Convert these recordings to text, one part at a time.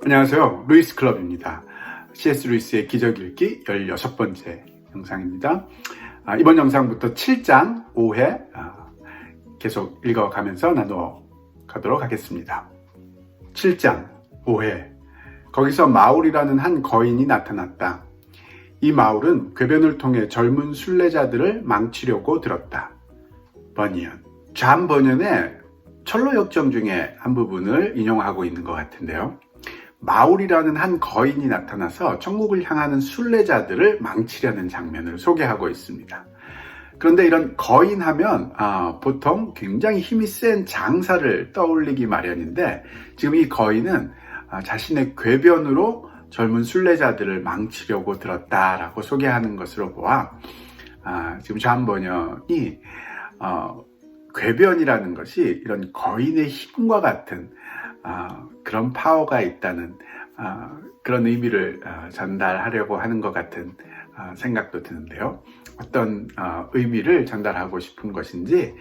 안녕하세요. 루이스 클럽입니다. C.S. 루이스의 기적 읽기 16번째 영상입니다. 이번 영상부터 7장 5회 계속 읽어가면서 나누어 가도록 하겠습니다. 7장 5회 거기서 마울이라는 한 거인이 나타났다. 이 마울은 궤변을 통해 젊은 순례자들을 망치려고 들었다. 버니언. 잠 번연의 철로 역정 중에 한 부분을 인용하고 있는 것 같은데요. 마울이라는 한 거인이 나타나서 천국을 향하는 순례자들을 망치려는 장면을 소개하고 있습니다. 그런데 이런 거인 하면 보통 굉장히 힘이 센 장사를 떠올리기 마련인데, 지금 이 거인은 자신의 궤변으로 젊은 순례자들을 망치려고 들었다라고 소개하는 것으로 보아 지금 존 번연이 궤변이라는 것이 이런 거인의 힘과 같은 그런 파워가 있다는 그런 의미를 전달하려고 하는 것 같은 생각도 드는데요. 어떤 의미를 전달하고 싶은 것인지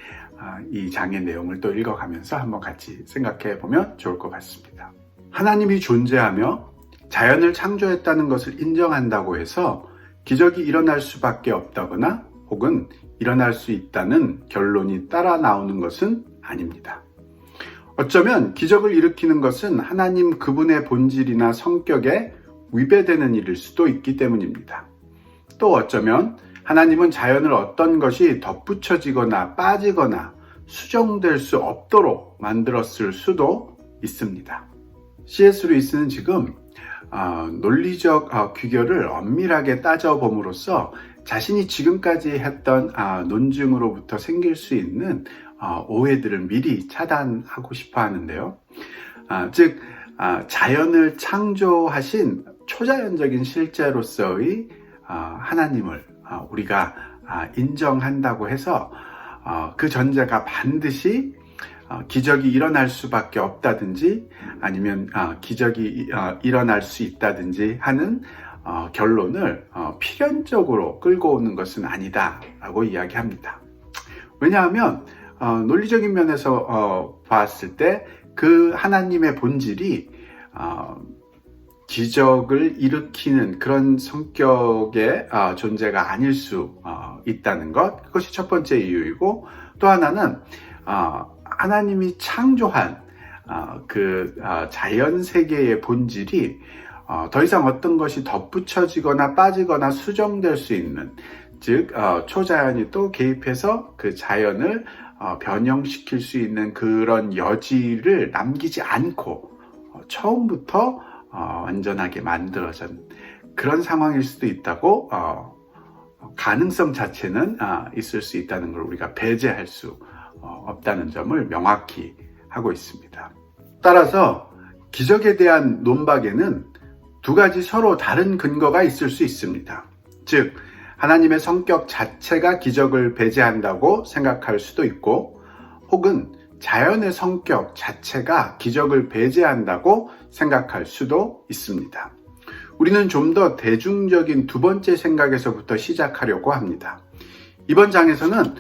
이 장의 내용을 또 읽어가면서 한번 같이 생각해 보면 좋을 것 같습니다. 하나님이 존재하며 자연을 창조했다는 것을 인정한다고 해서 기적이 일어날 수밖에 없다거나 혹은 일어날 수 있다는 결론이 따라 나오는 것은 아닙니다. 어쩌면 기적을 일으키는 것은 하나님 그분의 본질이나 성격에 위배되는 일일 수도 있기 때문입니다. 또 어쩌면 하나님은 자연을 어떤 것이 덧붙여지거나 빠지거나 수정될 수 없도록 만들었을 수도 있습니다. C.S. 루이스는 지금 논리적 귀결을 엄밀하게 따져봄으로써 자신이 지금까지 했던 논증으로부터 생길 수 있는 오해들을 미리 차단하고 싶어 하는데요. 즉 자연을 창조하신 초자연적인 실제로서의 하나님을 우리가 인정한다고 해서 그 전제가 반드시 기적이 일어날 수밖에 없다든지 아니면 기적이 일어날 수 있다든지 하는 결론을 필연적으로 끌고 오는 것은 아니다 라고 이야기합니다. 왜냐하면 논리적인 면에서 봤을 때 그 하나님의 본질이 기적을 일으키는 그런 성격의 존재가 아닐 수 있다는 것, 그것이 첫 번째 이유이고, 또 하나는 하나님이 창조한 그 자연 세계의 본질이 더 이상 어떤 것이 덧붙여지거나 빠지거나 수정될 수 있는, 즉 초자연이 또 개입해서 그 자연을 변형시킬 수 있는 그런 여지를 남기지 않고 처음부터 완전하게 만들어진 그런 상황일 수도 있다고, 가능성 자체는 있을 수 있다는 걸 우리가 배제할 수 없다는 점을 명확히 하고 있습니다. 따라서 기적에 대한 논박에는 두 가지 서로 다른 근거가 있을 수 있습니다. 즉 하나님의 성격 자체가 기적을 배제한다고 생각할 수도 있고, 혹은 자연의 성격 자체가 기적을 배제한다고 생각할 수도 있습니다. 우리는 좀 더 대중적인 두 번째 생각에서부터 시작하려고 합니다. 이번 장에서는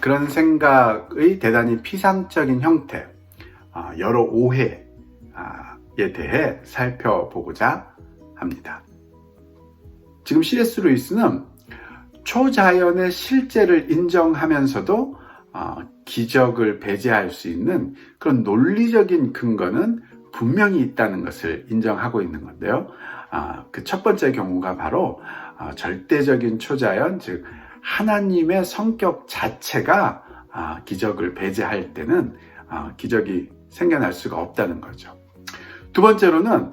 그런 생각의 대단히 피상적인 형태, 여러 오해에 대해 살펴보고자 합니다. 지금 C.S. 루이스는 초자연의 실제를 인정하면서도 기적을 배제할 수 있는 그런 논리적인 근거는 분명히 있다는 것을 인정하고 있는 건데요. 그 첫 번째 경우가 바로 절대적인 초자연, 즉 하나님의 성격 자체가 기적을 배제할 때는 기적이 생겨날 수가 없다는 거죠. 두 번째로는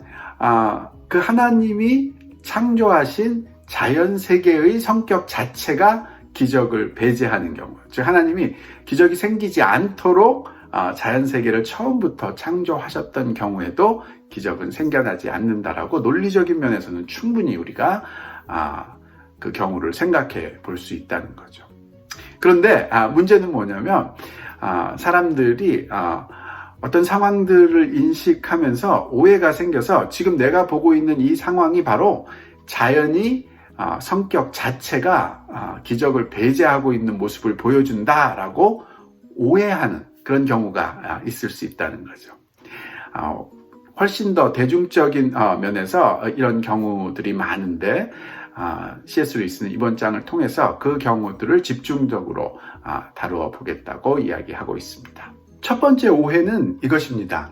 그 하나님이 창조하신 자연 세계의 성격 자체가 기적을 배제하는 경우, 즉 하나님이 기적이 생기지 않도록 자연 세계를 처음부터 창조하셨던 경우에도 기적은 생겨나지 않는다라고 논리적인 면에서는 충분히 우리가 그 경우를 생각해 볼 수 있다는 거죠. 그런데 문제는 뭐냐면 사람들이 어떤 상황들을 인식하면서 오해가 생겨서 지금 내가 보고 있는 이 상황이 바로 자연이 성격 자체가 기적을 배제하고 있는 모습을 보여준다라고 오해하는 그런 경우가 있을 수 있다는 거죠. 훨씬 더 대중적인 면에서 이런 경우들이 많은데 C.S. 루이스는 이번 장을 통해서 그 경우들을 집중적으로 다루어 보겠다고 이야기하고 있습니다. 첫 번째 오해는 이것입니다.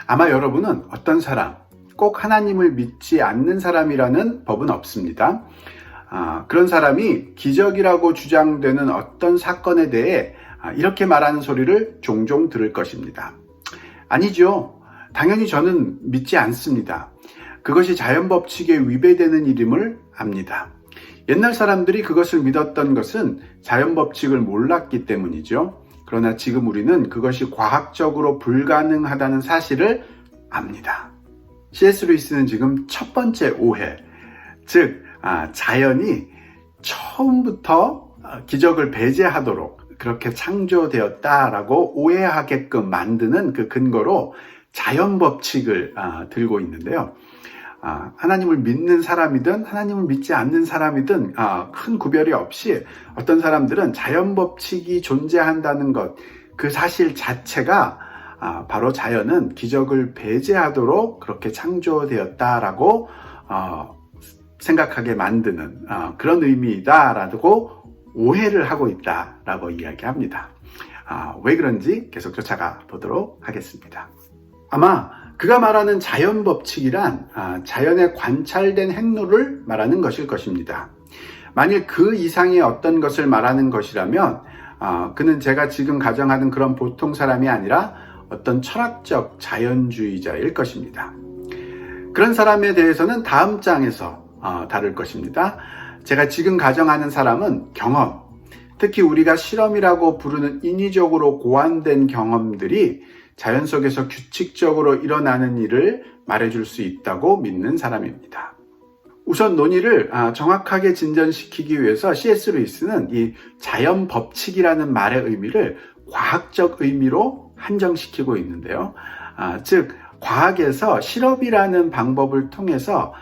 아마 여러분은 어떤 사람, 꼭 하나님을 믿지 않는 사람이라는 법은 없습니다. 그런 사람이 기적이라고 주장되는 어떤 사건에 대해 이렇게 말하는 소리를 종종 들을 것입니다. 아니죠. 당연히 저는 믿지 않습니다. 그것이 자연법칙에 위배되는 일임을 압니다. 옛날 사람들이 그것을 믿었던 것은 자연법칙을 몰랐기 때문이죠. 그러나 지금 우리는 그것이 과학적으로 불가능하다는 사실을 압니다. C.S. 루이스는 지금 첫 번째 오해, 즉 자연이 처음부터 기적을 배제하도록 그렇게 창조되었다라고 오해하게끔 만드는 그 근거로 자연법칙을 들고 있는데요. 하나님을 믿는 사람이든 하나님을 믿지 않는 사람이든 큰 구별이 없이 어떤 사람들은 자연법칙이 존재한다는 것, 그 사실 자체가 바로 자연은 기적을 배제하도록 그렇게 창조되었다라고 생각하게 만드는 그런 의미이다라고 오해를 하고 있다라고 이야기합니다. 왜 그런지 계속 쫓아가 보도록 하겠습니다. 아마 그가 말하는 자연법칙이란 자연의 관찰된 행로를 말하는 것일 것입니다. 만일 그 이상의 어떤 것을 말하는 것이라면 그는 제가 지금 가정하는 그런 보통 사람이 아니라 어떤 철학적 자연주의자일 것입니다. 그런 사람에 대해서는 다음 장에서 다룰 것입니다. 제가 지금 가정하는 사람은 경험, 특히 우리가 실험이라고 부르는 인위적으로 고안된 경험들이 자연 속에서 규칙적으로 일어나는 일을 말해줄 수 있다고 믿는 사람입니다. 우선 논의를 정확하게 진전시키기 위해서 C.S. 루이스는 이 자연 법칙이라는 말의 의미를 과학적 의미로 한정시키고 있는데요. 즉 과학에서 실험이라는 방법을 통해서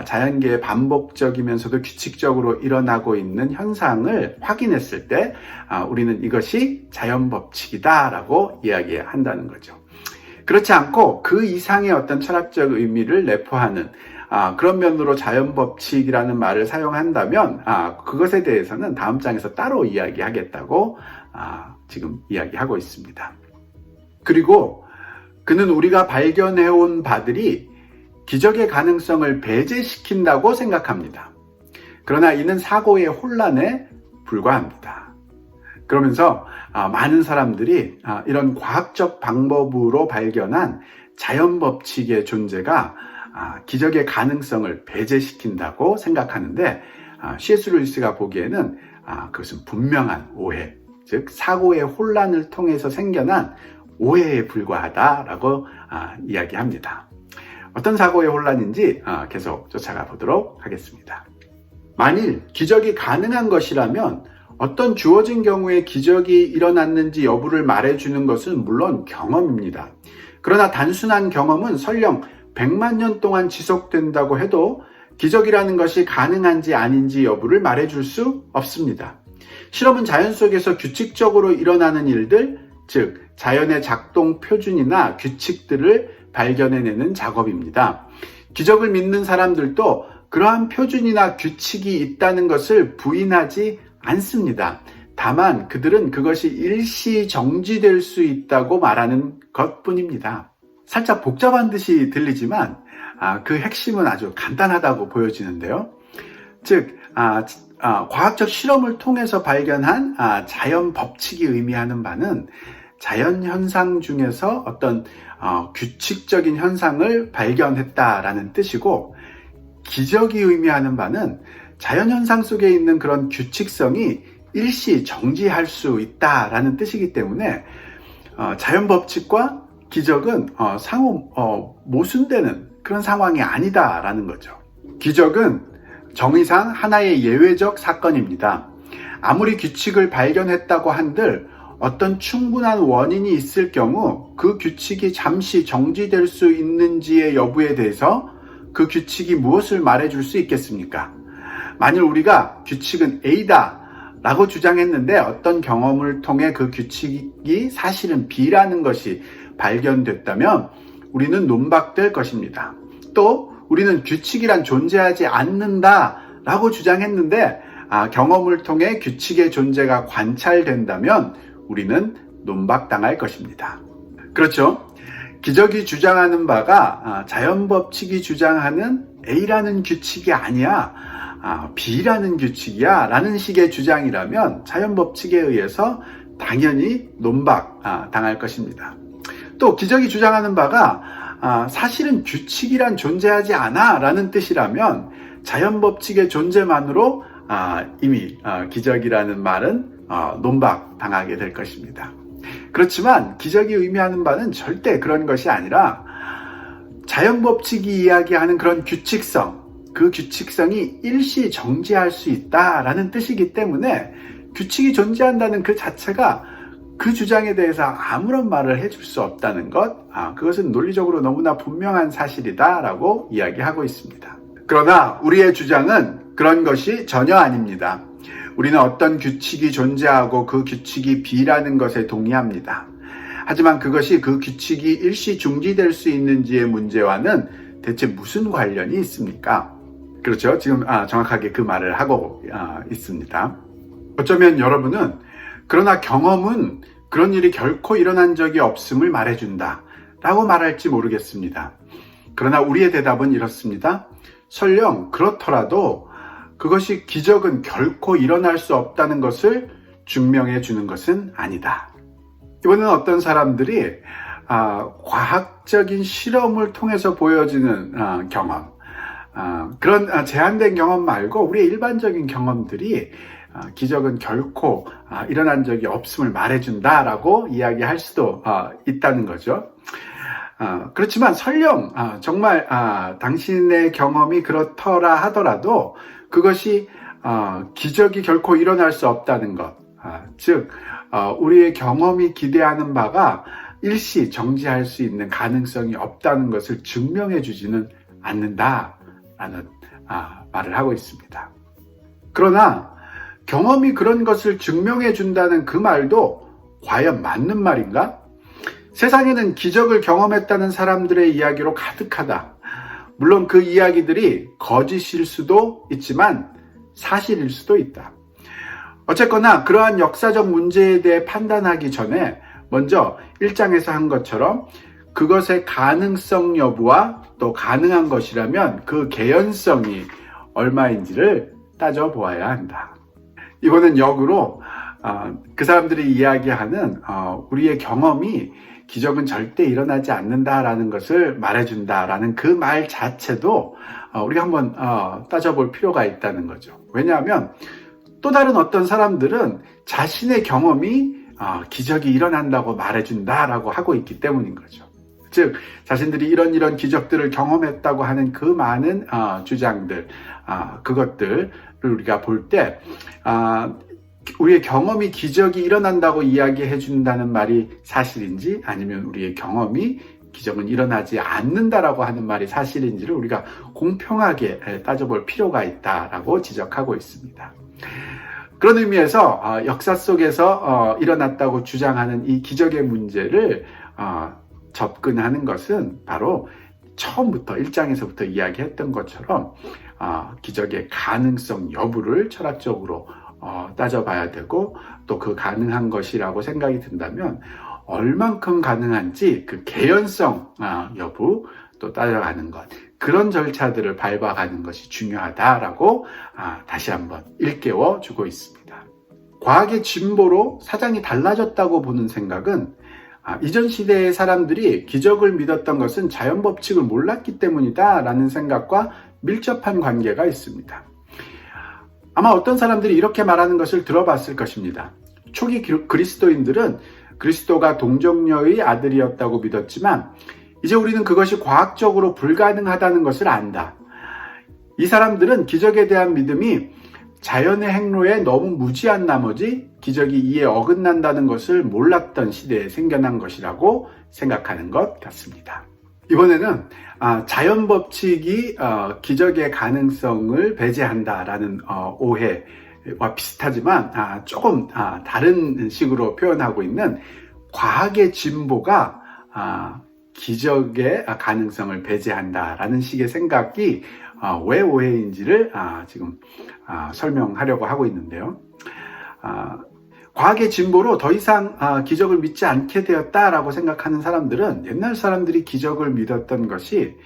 자연계의 반복적이면서도 규칙적으로 일어나고 있는 현상을 확인했을 때 우리는 이것이 자연법칙이다라고 이야기한다는 거죠. 그렇지 않고 그 이상의 어떤 철학적 의미를 내포하는 그런 면으로 자연법칙이라는 말을 사용한다면 그것에 대해서는 다음 장에서 따로 이야기하겠다고 지금 이야기하고 있습니다. 그리고 그는 우리가 발견해온 바들이 기적의 가능성을 배제시킨다고 생각합니다. 그러나 이는 사고의 혼란에 불과합니다. 그러면서 많은 사람들이 이런 과학적 방법으로 발견한 자연법칙의 존재가 기적의 가능성을 배제시킨다고 생각하는데 C.S. 루이스가 보기에는 그것은 분명한 오해, 즉 사고의 혼란을 통해서 생겨난 오해에 불과하다라고 이야기합니다. 어떤 사고의 혼란인지 계속 쫓아가 보도록 하겠습니다. 만일 기적이 가능한 것이라면 어떤 주어진 경우에 기적이 일어났는지 여부를 말해주는 것은 물론 경험입니다. 그러나 단순한 경험은 설령 100만 년 동안 지속된다고 해도 기적이라는 것이 가능한지 아닌지 여부를 말해줄 수 없습니다. 실험은 자연 속에서 규칙적으로 일어나는 일들, 즉 자연의 작동 표준이나 규칙들을 발견해내는 작업입니다. 기적을 믿는 사람들도 그러한 표준이나 규칙이 있다는 것을 부인하지 않습니다. 다만 그들은 그것이 일시 정지될 수 있다고 말하는 것뿐입니다. 살짝 복잡한 듯이 들리지만 그 핵심은 아주 간단하다고 보여지는데요. 즉 과학적 실험을 통해서 발견한 자연 법칙이 의미하는 바는 자연 현상 중에서 어떤 규칙적인 현상을 발견했다라는 뜻이고, 기적이 의미하는 바는 자연 현상 속에 있는 그런 규칙성이 일시 정지할 수 있다라는 뜻이기 때문에 자연 법칙과 기적은 상호 모순되는 그런 상황이 아니다라는 거죠. 기적은 정의상 하나의 예외적 사건입니다. 아무리 규칙을 발견했다고 한들 어떤 충분한 원인이 있을 경우 그 규칙이 잠시 정지될 수 있는지의 여부에 대해서 그 규칙이 무엇을 말해줄 수 있겠습니까? 만일 우리가 규칙은 A다 라고 주장했는데 어떤 경험을 통해 그 규칙이 사실은 B라는 것이 발견됐다면 우리는 논박될 것입니다. 또 우리는 규칙이란 존재하지 않는다 라고 주장했는데 경험을 통해 규칙의 존재가 관찰된다면 우리는 논박당할 것입니다. 그렇죠? 기적이 주장하는 바가 자연법칙이 주장하는 A라는 규칙이 아니야, B라는 규칙이야 라는 식의 주장이라면 자연법칙에 의해서 당연히 논박 당할 것입니다. 또 기적이 주장하는 바가 사실은 규칙이란 존재하지 않아 라는 뜻이라면 자연법칙의 존재만으로 이미 기적이라는 말은 논박 당하게 될 것입니다. 그렇지만 기적이 의미하는 바는 절대 그런 것이 아니라 자연법칙이 이야기하는 그런 규칙성, 그 규칙성이 일시 정지할 수 있다라는 뜻이기 때문에 규칙이 존재한다는 그 자체가 그 주장에 대해서 아무런 말을 해줄 수 없다는 것, 그것은 논리적으로 너무나 분명한 사실이다라고 이야기하고 있습니다. 그러나 우리의 주장은 그런 것이 전혀 아닙니다. 우리는 어떤 규칙이 존재하고 그 규칙이 B라는 것에 동의합니다. 하지만 그것이 그 규칙이 일시 중지될 수 있는지의 문제와는 대체 무슨 관련이 있습니까? 그렇죠. 지금 정확하게 그 말을 하고 있습니다. 어쩌면 여러분은 그러나 경험은 그런 일이 결코 일어난 적이 없음을 말해준다 라고 말할지 모르겠습니다. 그러나 우리의 대답은 이렇습니다. 설령 그렇더라도 그것이 기적은 결코 일어날 수 없다는 것을 증명해 주는 것은 아니다. 이번에는 어떤 사람들이 과학적인 실험을 통해서 보여지는 경험, 그런 제한된 경험 말고 우리의 일반적인 경험들이 기적은 결코 일어난 적이 없음을 말해준다라고 이야기할 수도 있다는 거죠. 그렇지만 설령 정말 당신의 경험이 그렇더라 하더라도 그것이 기적이 결코 일어날 수 없다는 것, 즉 우리의 경험이 기대하는 바가 일시 정지할 수 있는 가능성이 없다는 것을 증명해 주지는 않는다라는 말을 하고 있습니다. 그러나 경험이 그런 것을 증명해 준다는 그 말도 과연 맞는 말인가? 세상에는 기적을 경험했다는 사람들의 이야기로 가득하다. 물론 그 이야기들이 거짓일 수도 있지만 사실일 수도 있다. 어쨌거나 그러한 역사적 문제에 대해 판단하기 전에 먼저 1장에서 한 것처럼 그것의 가능성 여부와 또 가능한 것이라면 그 개연성이 얼마인지를 따져보아야 한다. 이거는 역으로 그 사람들이 이야기하는 우리의 경험이 기적은 절대 일어나지 않는다라는 것을 말해준다라는 그 말 자체도 우리가 한번 따져볼 필요가 있다는 거죠. 왜냐하면 또 다른 어떤 사람들은 자신의 경험이 기적이 일어난다고 말해준다라고 하고 있기 때문인 거죠. 즉 자신들이 이런 기적들을 경험했다고 하는 그 많은 주장들, 그것들을 우리가 볼 때 우리의 경험이 기적이 일어난다고 이야기해 준다는 말이 사실인지 아니면 우리의 경험이 기적은 일어나지 않는다라고 하는 말이 사실인지를 우리가 공평하게 따져볼 필요가 있다라고 지적하고 있습니다. 그런 의미에서 역사 속에서 일어났다고 주장하는 이 기적의 문제를 접근하는 것은 바로 처음부터 1장에서부터 이야기했던 것처럼 기적의 가능성 여부를 철학적으로 따져봐야 되고 또 그 가능한 것이라고 생각이 든다면 얼만큼 가능한지 그 개연성 여부 또 따져가는 것, 그런 절차들을 밟아가는 것이 중요하다라고 다시 한번 일깨워 주고 있습니다. 과학의 진보로 사장이 달라졌다고 보는 생각은 이전 시대의 사람들이 기적을 믿었던 것은 자연법칙을 몰랐기 때문이다 라는 생각과 밀접한 관계가 있습니다. 아마 어떤 사람들이 이렇게 말하는 것을 들어봤을 것입니다. 초기 그리스도인들은 그리스도가 동정녀의 아들이었다고 믿었지만 이제 우리는 그것이 과학적으로 불가능하다는 것을 안다. 이 사람들은 기적에 대한 믿음이 자연의 행로에 너무 무지한 나머지 기적이 이에 어긋난다는 것을 몰랐던 시대에 생겨난 것이라고 생각하는 것 같습니다. 이번에는 자연법칙이 기적의 가능성을 배제한다라는 오해와 비슷하지만 조금 다른 식으로 표현하고 있는 과학의 진보가 기적의 가능성을 배제한다라는 식의 생각이 왜 오해인지를 지금 설명하려고 하고 있는데요. 과학의 진보로 더 이상 기적을 믿지 않게 되었다라고 생각하는 사람들은 옛날 사람들이 기적을 믿었던 것이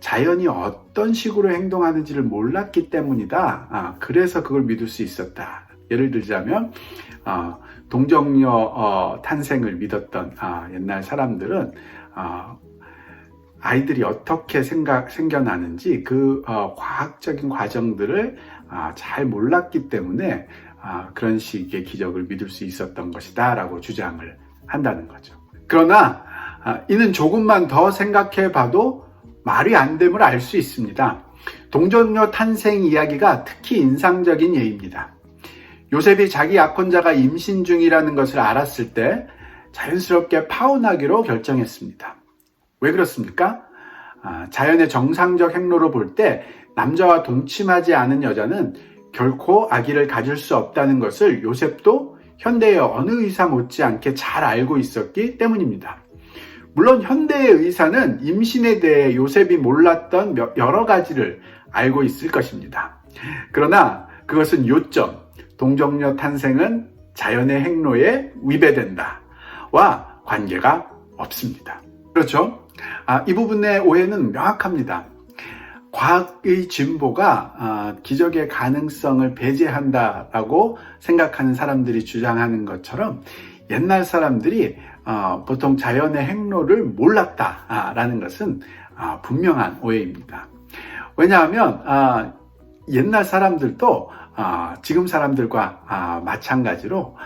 자연이 어떤 식으로 행동하는지를 몰랐기 때문이다. 그래서 그걸 믿을 수 있었다. 예를 들자면 동정녀 탄생을 믿었던 옛날 사람들은 아이들이 어떻게 생겨나는지 그 과학적인 과정들을 잘 몰랐기 때문에 그런 식의 기적을 믿을 수 있었던 것이다 라고 주장을 한다는 거죠. 그러나 이는 조금만 더 생각해 봐도 말이 안 됨을 알 수 있습니다. 동정녀 탄생 이야기가 특히 인상적인 예입니다. 요셉이 자기 약혼자가 임신 중이라는 것을 알았을 때 자연스럽게 파혼하기로 결정했습니다. 왜 그렇습니까? 자연의 정상적 행로로 볼 때 남자와 동침하지 않은 여자는 결코 아기를 가질 수 없다는 것을 요셉도 현대의 어느 의사 못지않게 잘 알고 있었기 때문입니다. 물론 현대의 의사는 임신에 대해 요셉이 몰랐던 여러 가지를 알고 있을 것입니다. 그러나 그것은 요점, 동정녀 탄생은 자연의 행로에 위배된다와 관계가 없습니다. 그렇죠? 이 부분의 오해는 명확합니다. 과학의 진보가 기적의 가능성을 배제한다라고 생각하는 사람들이 주장하는 것처럼 옛날 사람들이 보통 자연의 행로를 몰랐다라는 것은 분명한 오해입니다. 왜냐하면 옛날 사람들도 지금 사람들과 마찬가지로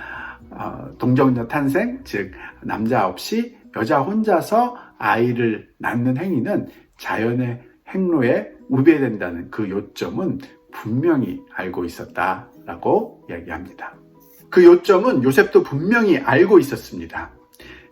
동정녀 탄생, 즉 남자 없이 여자 혼자서 아이를 낳는 행위는 자연의 행로에 위배된다는 그 요점은 분명히 알고 있었다라고 이야기합니다. 그 요점은 요셉도 분명히 알고 있었습니다.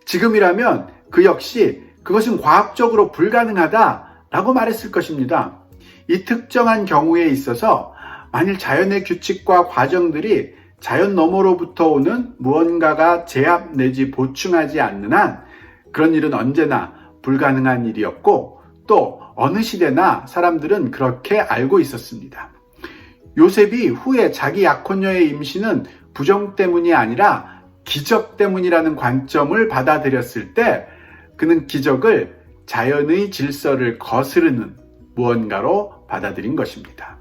지금이라면 그 역시 그것은 과학적으로 불가능하다라고 말했을 것입니다. 이 특정한 경우에 있어서 만일 자연의 규칙과 과정들이 자연 너머로부터 오는 무언가가 제압 내지 보충하지 않는 한 그런 일은 언제나 불가능한 일이었고 또 어느 시대나 사람들은 그렇게 알고 있었습니다. 요셉이 후에 자기 약혼녀의 임신은 부정 때문이 아니라 기적 때문이라는 관점을 받아들였을 때 그는 기적을 자연의 질서를 거스르는 무언가로 받아들인 것입니다.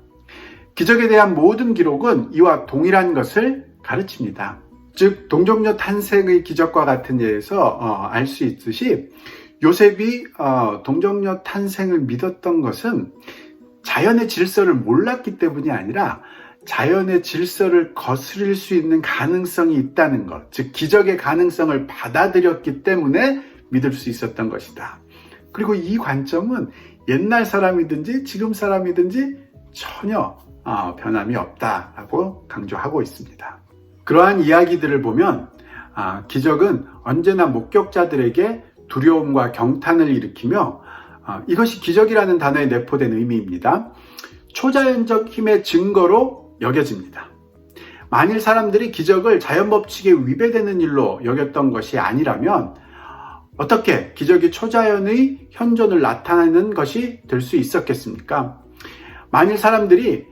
기적에 대한 모든 기록은 이와 동일한 것을 가르칩니다. 즉 동정녀 탄생의 기적과 같은 예에서 알 수 있듯이 요셉이 동정녀 탄생을 믿었던 것은 자연의 질서를 몰랐기 때문이 아니라 자연의 질서를 거스릴 수 있는 가능성이 있다는 것, 즉 기적의 가능성을 받아들였기 때문에 믿을 수 있었던 것이다. 그리고 이 관점은 옛날 사람이든지 지금 사람이든지 전혀 변함이 없다라고 강조하고 있습니다. 그러한 이야기들을 보면 기적은 언제나 목격자들에게 두려움과 경탄을 일으키며 이것이 기적이라는 단어에 내포된 의미입니다. 초자연적 힘의 증거로 여겨집니다. 만일 사람들이 기적을 자연법칙에 위배되는 일로 여겼던 것이 아니라면 어떻게 기적이 초자연의 현존을 나타내는 것이 될 수 있었겠습니까? 만일 사람들이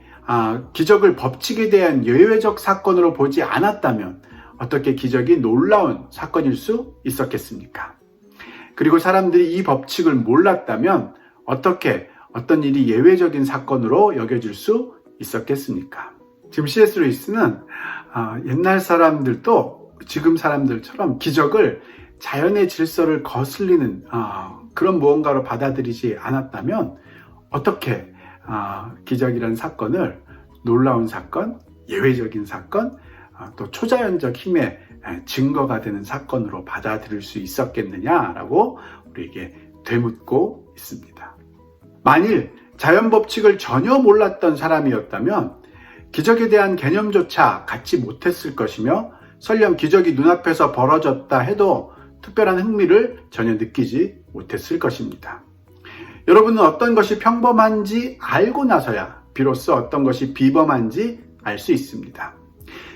기적을 법칙에 대한 예외적 사건으로 보지 않았다면 어떻게 기적이 놀라운 사건일 수 있었겠습니까? 그리고 사람들이 이 법칙을 몰랐다면 어떻게 어떤 일이 예외적인 사건으로 여겨질 수 있었겠습니까? 지금 C.S. 루이스는 옛날 사람들도 지금 사람들처럼 기적을 자연의 질서를 거슬리는 그런 무언가로 받아들이지 않았다면 어떻게 기적이라는 사건을 놀라운 사건, 예외적인 사건, 또 초자연적 힘의 증거가 되는 사건으로 받아들일 수 있었겠느냐라고 우리에게 되묻고 있습니다. 만일 자연 법칙을 전혀 몰랐던 사람이었다면 기적에 대한 개념조차 갖지 못했을 것이며 설령 기적이 눈앞에서 벌어졌다 해도 특별한 흥미를 전혀 느끼지 못했을 것입니다. 여러분은 어떤 것이 평범한지 알고 나서야 비로소 어떤 것이 비범한지 알 수 있습니다.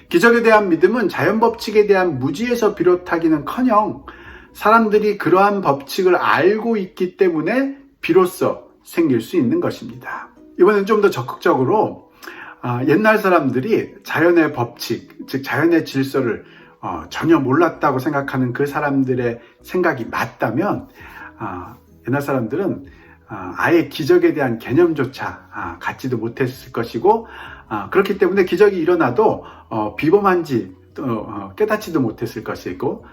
기적에 대한 믿음은 자연 법칙에 대한 무지에서 비롯하기는커녕 사람들이 그러한 법칙을 알고 있기 때문에 비로소 생길 수 있는 것입니다. 이번엔 좀 더 적극적으로 옛날 사람들이 자연의 법칙, 즉 자연의 질서를 전혀 몰랐다고 생각하는 그 사람들의 생각이 맞다면 옛날 사람들은 아예 기적에 대한 개념조차 갖지도 못했을 것이고 그렇기 때문에 기적이 일어나도 비범한지 깨닫지도 못했을 것이고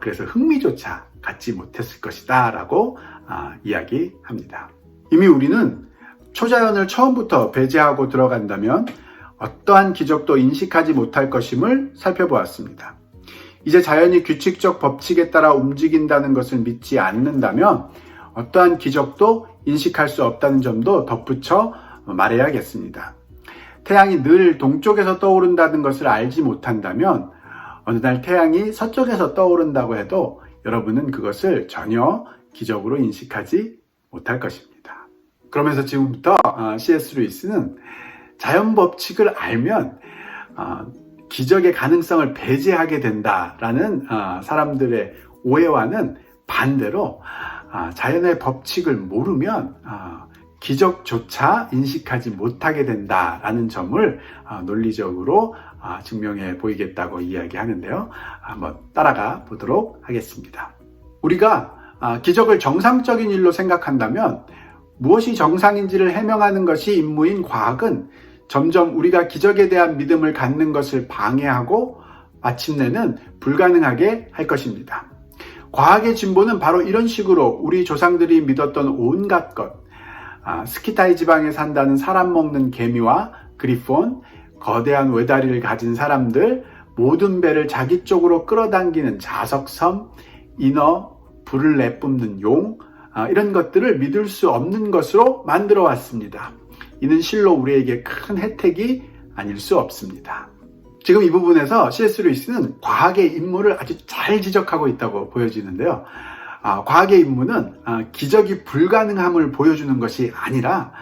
그래서 흥미조차 갖지 못했을 것이다 라고 이야기합니다. 이미 우리는 초자연을 처음부터 배제하고 들어간다면 어떠한 기적도 인식하지 못할 것임을 살펴보았습니다. 이제 자연이 규칙적 법칙에 따라 움직인다는 것을 믿지 않는다면 어떠한 기적도 인식할 수 없다는 점도 덧붙여 말해야겠습니다. 태양이 늘 동쪽에서 떠오른다는 것을 알지 못한다면 어느 날 태양이 서쪽에서 떠오른다고 해도 여러분은 그것을 전혀 기적으로 인식하지 못할 것입니다. 그러면서 지금부터 C.S. 루이스는 자연 법칙을 알면 기적의 가능성을 배제하게 된다라는 사람들의 오해와는 반대로 자연의 법칙을 모르면 기적조차 인식하지 못하게 된다라는 점을 논리적으로 증명해 보이겠다고 이야기하는데요. 한번 따라가 보도록 하겠습니다. 우리가 기적을 정상적인 일로 생각한다면 무엇이 정상인지를 해명하는 것이 임무인 과학은 점점 우리가 기적에 대한 믿음을 갖는 것을 방해하고 마침내는 불가능하게 할 것입니다. 과학의 진보는 바로 이런 식으로 우리 조상들이 믿었던 온갖 것, 스키타이 지방에 산다는 사람 먹는 개미와 그리폰, 거대한 외다리를 가진 사람들, 모든 배를 자기 쪽으로 끌어당기는 자석섬, 인어, 불을 내뿜는 용, 이런 것들을 믿을 수 없는 것으로 만들어 왔습니다. 이는 실로 우리에게 큰 혜택이 아닐 수 없습니다. 지금 이 부분에서 C.S. 루이스는 과학의 임무를 아주 잘 지적하고 있다고 보여지는데요. 과학의 임무는 기적이 불가능함을 보여주는 것이 아니라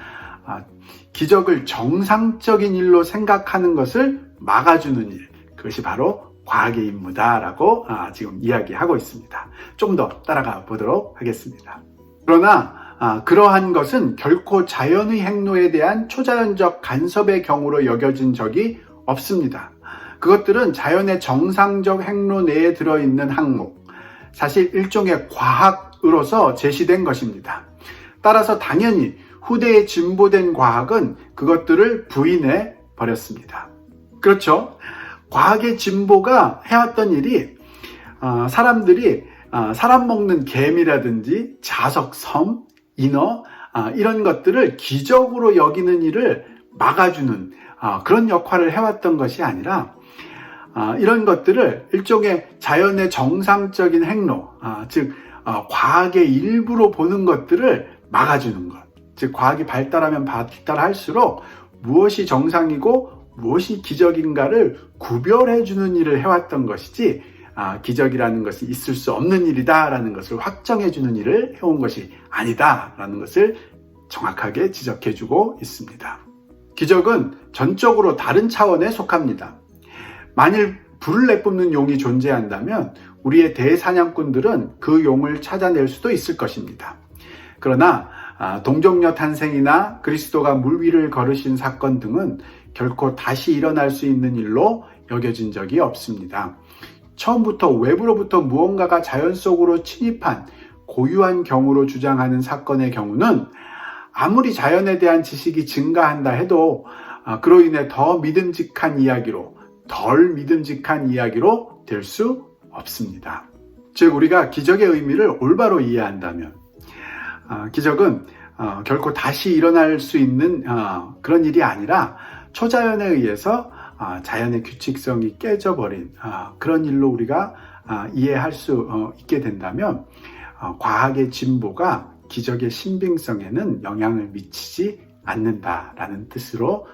기적을 정상적인 일로 생각하는 것을 막아주는 일, 그것이 바로 과학의 임무다라고 지금 이야기하고 있습니다. 좀 더 따라가 보도록 하겠습니다. 그러나 그러한 것은 결코 자연의 행로에 대한 초자연적 간섭의 경우로 여겨진 적이 없습니다. 그것들은 자연의 정상적 행로 내에 들어있는 항목, 사실 일종의 과학으로서 제시된 것입니다. 따라서 당연히 후대에 진보된 과학은 그것들을 부인해 버렸습니다. 그렇죠? 과학의 진보가 해왔던 일이 사람들이 사람 먹는 개미라든지 자석, 섬, 인어 이런 것들을 기적으로 여기는 일을 막아주는 그런 역할을 해왔던 것이 아니라 이런 것들을 일종의 자연의 정상적인 행로, 즉 과학의 일부로 보는 것들을 막아주는 것, 즉 과학이 발달하면 발달할수록 무엇이 정상이고 무엇이 기적인가를 구별해주는 일을 해왔던 것이지 기적이라는 것이 있을 수 없는 일이다라는 것을 확정해주는 일을 해온 것이 아니다라는 것을 정확하게 지적해주고 있습니다. 기적은 전적으로 다른 차원에 속합니다. 만일 불을 내뿜는 용이 존재한다면 우리의 대사냥꾼들은 그 용을 찾아낼 수도 있을 것입니다. 그러나 동정녀 탄생이나 그리스도가 물 위를 걸으신 사건 등은 결코 다시 일어날 수 있는 일로 여겨진 적이 없습니다. 처음부터 외부로부터 무언가가 자연 속으로 침입한 고유한 경우로 주장하는 사건의 경우는 아무리 자연에 대한 지식이 증가한다 해도 그로 인해 더 믿음직한 이야기로, 덜 믿음직한 이야기로 될 수 없습니다. 즉 우리가 기적의 의미를 올바로 이해한다면 기적은 결코 다시 일어날 수 있는 그런 일이 아니라 초자연에 의해서 자연의 규칙성이 깨져버린 그런 일로 우리가 이해할 수 있게 된다면 과학의 진보가 기적의 신빙성에는 영향을 미치지 않는다라는 뜻으로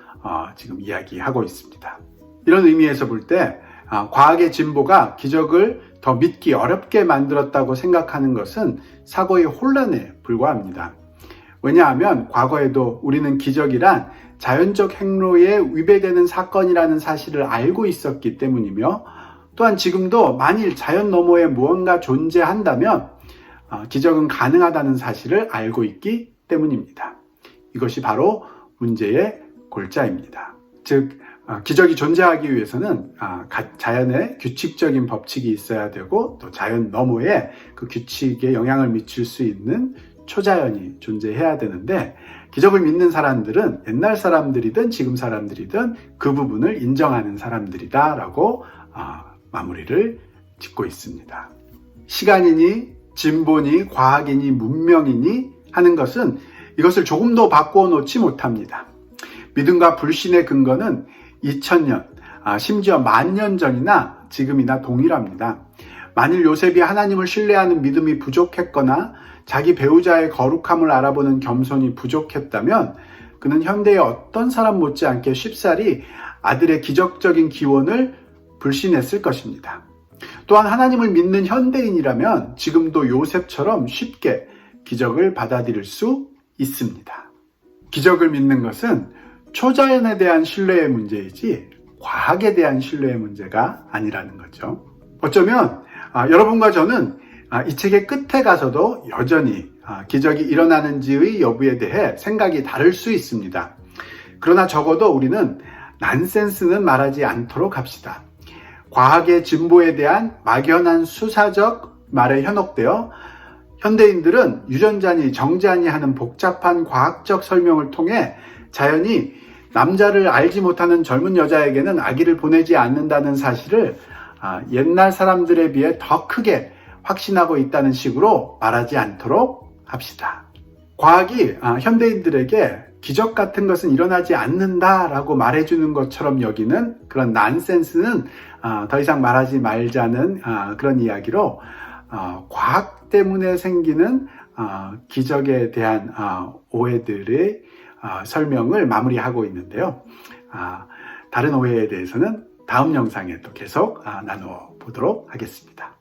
지금 이야기하고 있습니다. 이런 의미에서 볼 때 과학의 진보가 기적을 더 믿기 어렵게 만들었다고 생각하는 것은 사고의 혼란에 불과합니다. 왜냐하면 과거에도 우리는 기적이란 자연적 행로에 위배되는 사건이라는 사실을 알고 있었기 때문이며 또한 지금도 만일 자연 너머에 무언가 존재한다면 기적은 가능하다는 사실을 알고 있기 때문입니다. 이것이 바로 문제의 골자입니다. 즉 기적이 존재하기 위해서는 자연의 규칙적인 법칙이 있어야 되고 또 자연 너머에 그 규칙에 영향을 미칠 수 있는 초자연이 존재해야 되는데, 기적을 믿는 사람들은 옛날 사람들이든 지금 사람들이든 그 부분을 인정하는 사람들이다 라고 마무리를 짓고 있습니다. 시간이니 진보니 과학이니 문명이니 하는 것은 이것을 조금도 바꾸어 놓지 못합니다. 믿음과 불신의 근거는 2000년, 심지어 10,000년 전이나 지금이나 동일합니다. 만일 요셉이 하나님을 신뢰하는 믿음이 부족했거나 자기 배우자의 거룩함을 알아보는 겸손이 부족했다면 그는 현대의 어떤 사람 못지않게 쉽사리 아들의 기적적인 기원을 불신했을 것입니다. 또한 하나님을 믿는 현대인이라면 지금도 요셉처럼 쉽게 기적을 받아들일 수 있습니다. 기적을 믿는 것은 초자연에 대한 신뢰의 문제이지 과학에 대한 신뢰의 문제가 아니라는 거죠. 어쩌면 여러분과 저는 이 책의 끝에 가서도 여전히 기적이 일어나는지의 여부에 대해 생각이 다를 수 있습니다. 그러나 적어도 우리는 난센스는 말하지 않도록 합시다. 과학의 진보에 대한 막연한 수사적 말에 현혹되어 현대인들은 유전자니 정자니 하는 복잡한 과학적 설명을 통해 자연히 남자를 알지 못하는 젊은 여자에게는 아기를 보내지 않는다는 사실을 옛날 사람들에 비해 더 크게 확신하고 있다는 식으로 말하지 않도록 합시다. 과학이 현대인들에게 기적 같은 것은 일어나지 않는다라고 말해주는 것처럼 여기는 그런 난센스는 더 이상 말하지 말자는 그런 이야기로 과학 때문에 생기는 기적에 대한 오해들의 설명을 마무리하고 있는데요. 다른 오해에 대해서는 다음 영상에 또 계속 나누어 보도록 하겠습니다.